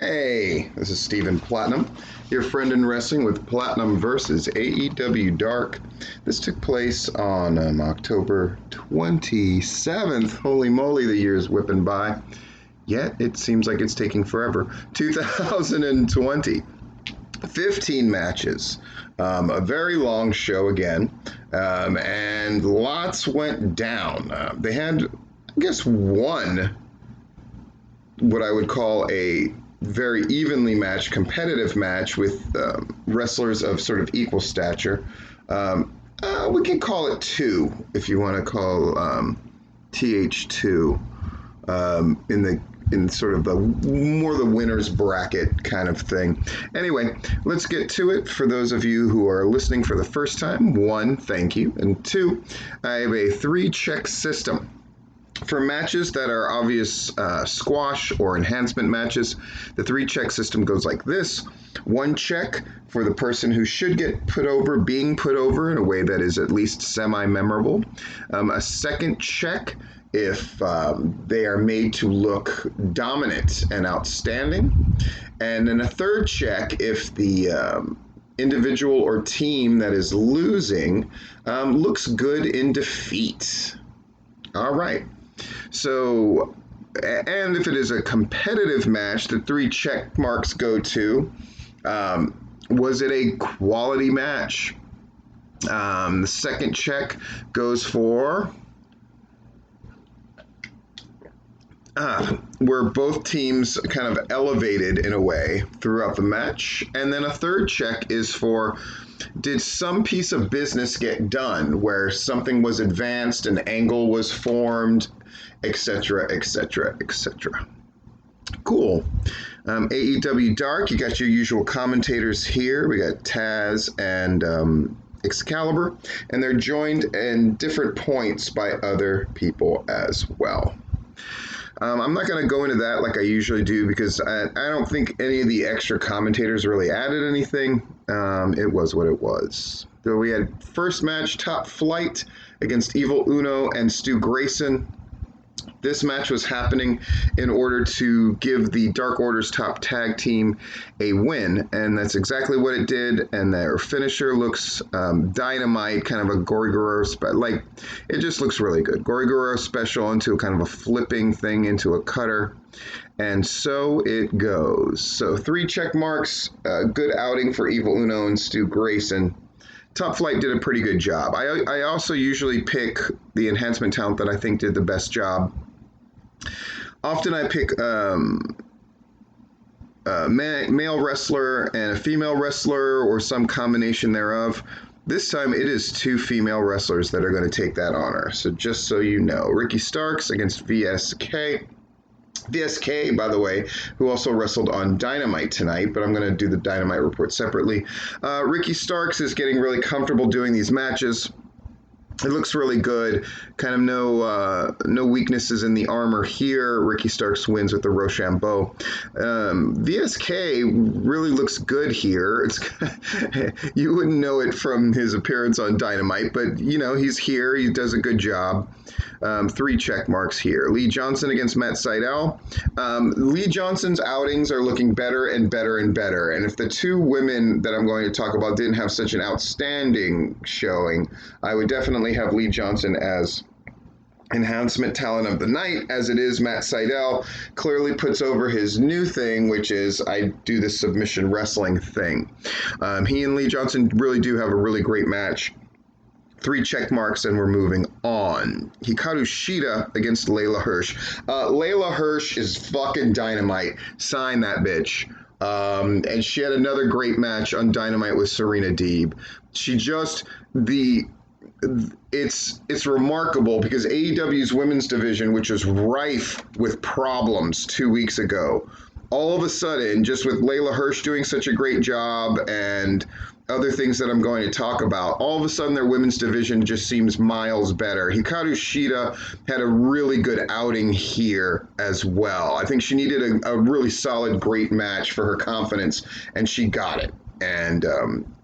Hey, this is Stephen Platinum, your friend in wrestling with Platinum versus AEW Dark. This took place on October 27th. Holy moly, the year's whipping by. Yet it seems like it's taking forever. 2020. 15 matches. A very long show again. And lots went down. They had, I guess, one, what I would call a very evenly matched competitive match with wrestlers of sort of equal stature. We can call it two if you want to call TH2 in sort of the more the winner's bracket kind of thing. Anyway, let's get to it. For those of you who are listening for the first time, one, thank you, and two, I have a 3-check system. For matches that are obvious squash or enhancement matches, the 3-check system goes like this. 1 check for the person who should get put over, being put over in a way that is at least semi-memorable. A 2nd check if they are made to look dominant and outstanding. And then a 3rd check if the individual or team that is losing looks good in defeat. All right. So, and if it is a competitive match, the 3 check marks go to, was it a quality match? The 2nd check goes for, where both teams kind of elevated in a way throughout the match. And then a 3rd check is for, did some piece of business get done where something was advanced, an angle was formed, etc., etc., etc. Cool. AEW Dark, you got your usual commentators here. We got Taz and Excalibur, and they're joined in different points by other people as well. I'm not going to go into that like I usually do because I don't think any of the extra commentators really added anything. It was what it was. So we had first match, Top Flight against Evil Uno and Stu Grayson. This match was happening in order to give the Dark Order's top tag team a win, and that's exactly what it did. And their finisher looks dynamite, kind of a Gory Guerrero, like it just looks really good. Gory Guerrero special into a kind of a flipping thing into a cutter, and so it goes. So 3 check marks, good outing for Evil Uno and Stu Grayson. Top Flight did a pretty good job. I also usually pick the enhancement talent that I think did the best job. Often I pick a male wrestler and a female wrestler or some combination thereof. This time it is 2 female wrestlers that are going to take that honor. So just so you know, Ricky Starks against VSK. VSK, by the way, who also wrestled on Dynamite tonight, but I'm going to do the Dynamite report separately. Ricky Starks is getting really comfortable doing these matches. It looks really good. Kind of no weaknesses in the armor here. Ricky Starks wins with the Rochambeau. VSK really looks good here. It's you wouldn't know it from his appearance on Dynamite, but you know he's here. He does a good job. 3 check marks here. Lee Johnson against Matt Sydal. Lee Johnson's outings are looking better and better and better. And if the 2 women that I'm going to talk about didn't have such an outstanding showing, I would definitely have Lee Johnson as enhancement talent of the night. As it is, Matt Sydal clearly puts over his new thing, which is I do this submission wrestling thing. He and Lee Johnson really do have a really great match. 3 check marks, and we're moving on. Hikaru Shida against Leyla HIRSCH. Leyla HIRSCH is fucking dynamite. Sign that bitch. And she had another great match on Dynamite with Serena Deeb. She just, it's remarkable because AEW's women's division, which was rife with problems 2 weeks ago, all of a sudden, just with Leyla HIRSCH doing such a great job and other things that I'm going to talk about, all of a sudden their women's division just seems miles better. Hikaru Shida had a really good outing here as well. I think she needed a really solid, great match for her confidence, and she got it. And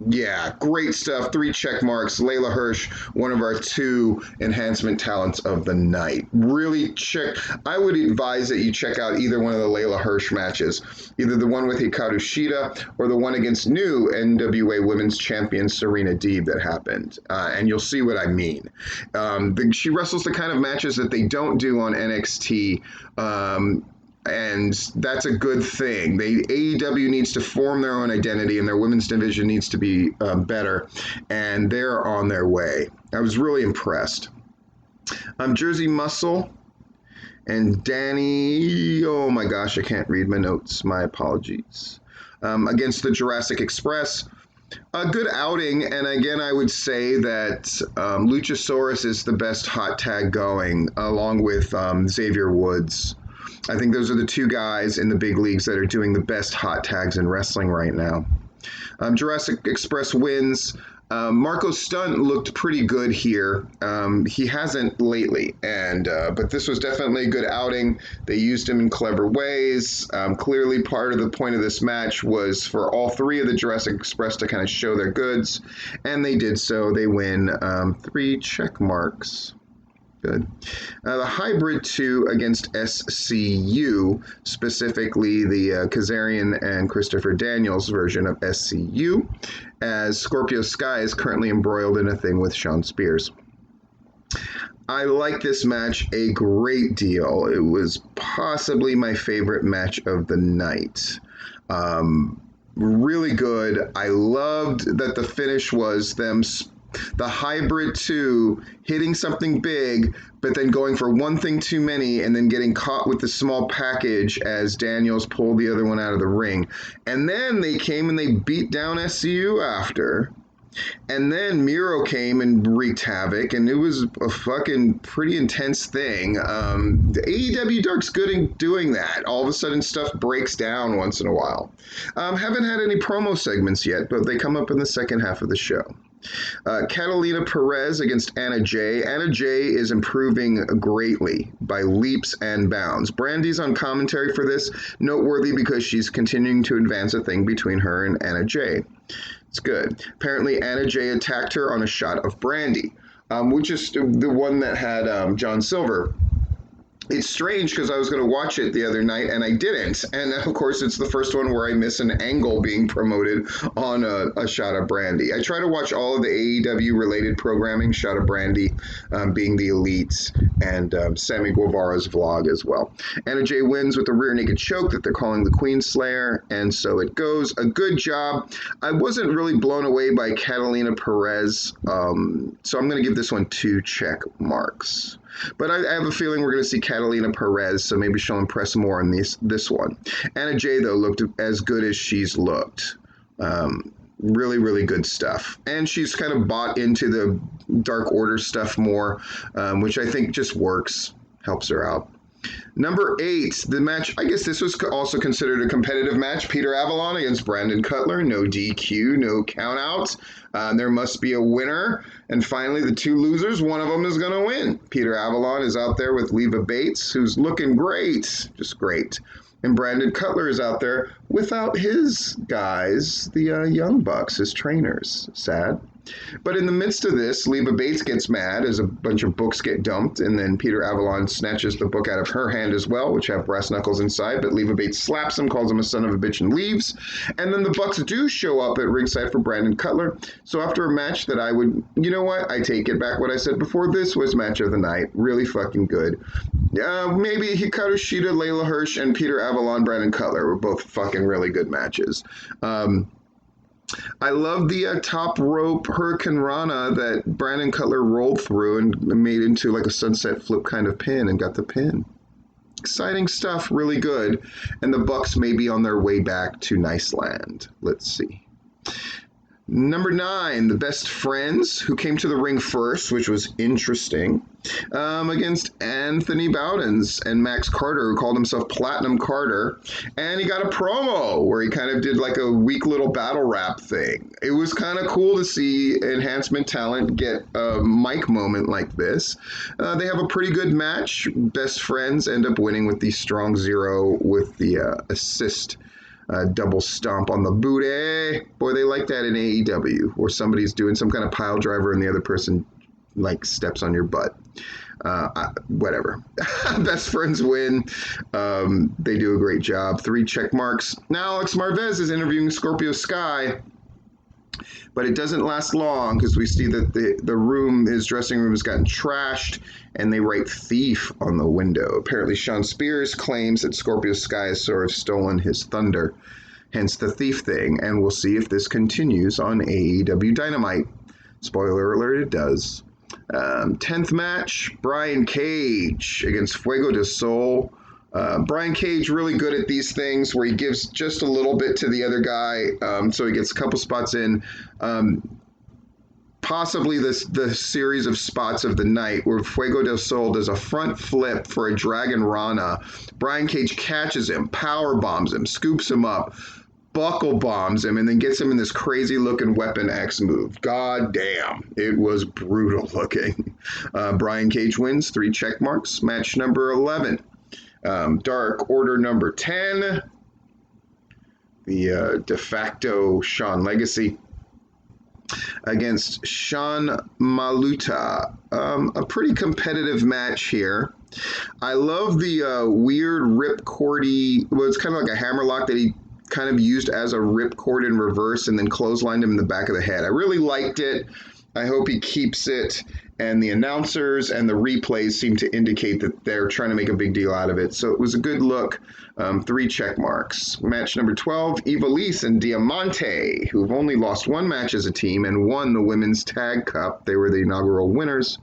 yeah, great stuff. 3 check marks. Leyla HIRSCH, one of our 2 enhancement talents of the night. Really check. I would advise that you check out either one of the Leyla HIRSCH matches, either the one with Hikaru Shida or the one against new NWA Women's Champion Serena Deeb that happened. And you'll see what I mean. She wrestles the kind of matches that they don't do on NXT. And that's a good thing. AEW needs to form their own identity, and their women's division needs to be better, and they're on their way. I was really impressed. Jersey Muscle and Danny, oh my gosh, I can't read my notes. My apologies. Against the Jurassic Express. A good outing, and again, I would say that Luchasaurus is the best hot tag going, along with Xavier Woods. I think those are the 2 guys in the big leagues that are doing the best hot tags in wrestling right now. Jurassic Express wins. Marco Stunt looked pretty good here. He hasn't lately, but this was definitely a good outing. They used him in clever ways. Clearly, part of the point of this match was for all 3 of the Jurassic Express to kind of show their goods, and they did so. They win 3 check marks. Good. The Hybrid 2 against SCU, specifically the Kazarian and Christopher Daniels version of SCU, as Scorpio Sky is currently embroiled in a thing with Shawn Spears. I like this match a great deal. It was possibly my favorite match of the night. Really good. I loved that the finish was the Hybrid 2 hitting something big, but then going for one thing too many and then getting caught with the small package as Daniels pulled the other one out of the ring. And then they came and they beat down SCU after. And then Miro came and wreaked havoc, and it was a fucking pretty intense thing. The AEW Dark's good in doing that. All of a sudden, stuff breaks down once in a while. Haven't had any promo segments yet, but they come up in the second half of the show. Catalina Perez against Anna Jay. Anna Jay is improving greatly by leaps and bounds. Brandy's on commentary for this, noteworthy because she's continuing to advance a thing between her and Anna Jay. It's good. Apparently, Anna Jay attacked her on a shot of Brandy, which is the one that had John Silver. It's strange because I was going to watch it the other night and I didn't. And of course, it's the first one where I miss an angle being promoted on a shot of Brandy. I try to watch all of the AEW related programming, shot of Brandy being the Elites, and Sammy Guevara's vlog as well. Anna Jay wins with a rear naked choke that they're calling the Queen Slayer. And so it goes. A good job. I wasn't really blown away by Catalina Perez. So I'm going to give this one 2 check marks. But I have a feeling we're going to see Catalina Perez, so maybe she'll impress more in this one. Anna Jay, though, looked as good as she's looked. Really, really good stuff. And she's kind of bought into the Dark Order stuff more, which I think just works, helps her out. Number 8, the match, I guess this was also considered a competitive match. Peter Avalon against Brandon Cutler. No DQ, no count out. There must be a winner. And finally, the 2 losers, one of them is going to win. Peter Avalon is out there with Leva Bates, who's looking great, just great. And Brandon Cutler is out there without his guys, the Young Bucks, his trainers. Sad. But in the midst of this, Leva Bates gets mad as a bunch of books get dumped, and then Peter Avalon snatches the book out of her hand as well, which have brass knuckles inside, but Leva Bates slaps him, calls him a son of a bitch, and leaves. And then the Bucks do show up at ringside for Brandon Cutler. So after a match that I would, you know what, I take it back what I said before, this was match of the night. Really fucking good. Maybe Hikaru Shida, Leyla HIRSCH, and Peter Avalon, Brandon Cutler were both fucking really good matches. I love the top rope Hurricane Rana that Brandon Cutler rolled through and made into like a sunset flip kind of pin and got the pin. Exciting stuff, really good. And the Bucks may be on their way back to Niceland. Let's see. Number 9, the Best Friends, who came to the ring first, which was interesting, against Anthony Bowdens and Max Carter, who called himself Platinum Carter. And he got a promo where he kind of did like a weak little battle rap thing. It was kind of cool to see enhancement talent get a mic moment like this. They have a pretty good match. Best Friends end up winning with the strong 0 with the assist double stomp on the booty. Boy, they like that in AEW, where somebody's doing some kind of pile driver and the other person like steps on your butt. Whatever. Best friends win. They do a great job. 3 check marks. Now Alex Marvez is interviewing Scorpio Sky, but it doesn't last long because we see that his dressing room has gotten trashed, and they write thief on the window. Apparently Sean Spears claims that Scorpio Sky has sort of stolen his thunder, hence the thief thing, and we'll see if this continues on AEW Dynamite. Spoiler alert, it does. 10th match, Brian Cage against Fuego del Sol. Brian Cage really good at these things where he gives just a little bit to the other guy, so he gets a couple spots in. Possibly the series of spots of the night where Fuego del Sol does a front flip for a Dragon Rana. Brian Cage catches him, power bombs him, scoops him up, buckle bombs him, and then gets him in this crazy looking Weapon X move. God damn, it was brutal looking. Brian Cage wins, 3 check marks. Match number 11. Dark Order number 10. The de facto Sean Legacy against Sean Maluta. A pretty competitive match here. I love the weird ripcordy, well, it's kind of like a hammerlock that he kind of used as a ripcord in reverse and then clotheslined him in the back of the head. I really liked it. I hope he keeps it. And the announcers and the replays seem to indicate that they're trying to make a big deal out of it. So it was a good look. 3 check marks. Match number 12, Ivelisse and Diamante, who've only lost 1 match as a team and won the Women's Tag Cup. They were the inaugural winners.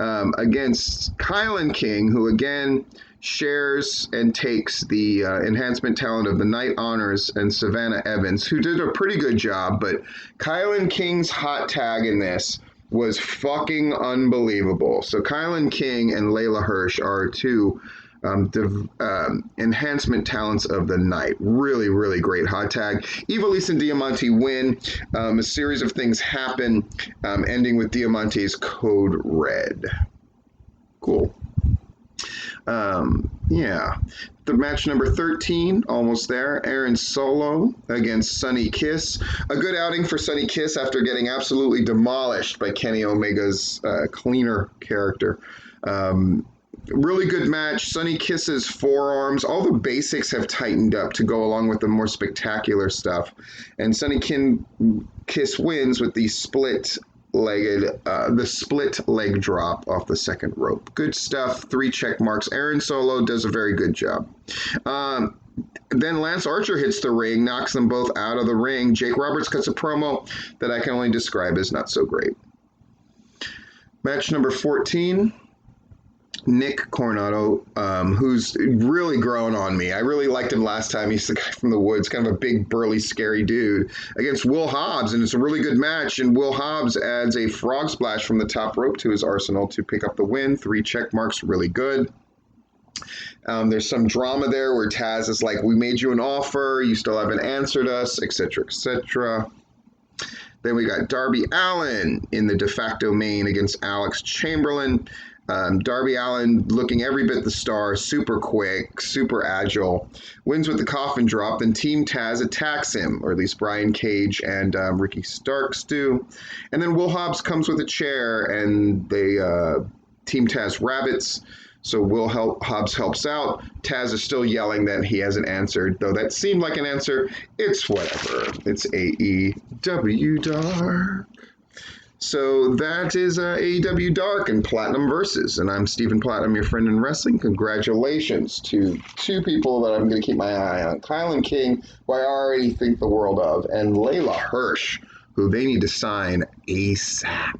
Against KiLynn King, who again shares and takes the enhancement talent of the Night Honors and Savannah Evans, who did a pretty good job, but KiLynn King's hot tag in this was fucking unbelievable. So KiLynn King and Leyla HIRSCH are 2 enhancement talents of the night. Really, really great hot tag. Ivelisse and Diamante win. A series of things happen, ending with Diamante's code red. Cool. The match number 13, almost there. Aaron Solo against Sonny Kiss. A good outing for Sonny Kiss after getting absolutely demolished by Kenny Omega's cleaner character. Really good match. Sonny Kiss's forearms, all the basics have tightened up to go along with the more spectacular stuff. And Sonny Kiss wins with the split leg drop off the second rope. Good stuff. 3 check marks. Aaron Solo does a very good job. Then Lance Archer hits the ring, knocks them both out of the ring. Jake Roberts cuts a promo that I can only describe as not so great. Match number 14. Nick Coronado, who's really grown on me. I really liked him last time. He's the guy from the woods, kind of a big, burly, scary dude, against Will Hobbs, and it's a really good match, and Will Hobbs adds a frog splash from the top rope to his arsenal to pick up the win. 3 check marks, really good. There's some drama there where Taz is like, we made you an offer, you still haven't answered us, etc., etc. Then we got Darby Allin in the de facto main against Alex Chamberlain. Darby Allin looking every bit the star, super quick, super agile, wins with the coffin drop, then Team Taz attacks him, or at least Brian Cage and Ricky Starks do. And then Will Hobbs comes with a chair, and they Team Taz rabbits, so Hobbs helps out. Taz is still yelling that he hasn't answered, though that seemed like an answer. It's whatever. It's AEW Dark. So that is AEW Dark and Platinum Versus. And I'm Stephen Platinum, your friend in wrestling. Congratulations to 2 people that I'm going to keep my eye on. KiLynn King, who I already think the world of, and Leyla HIRSCH, who they need to sign ASAP.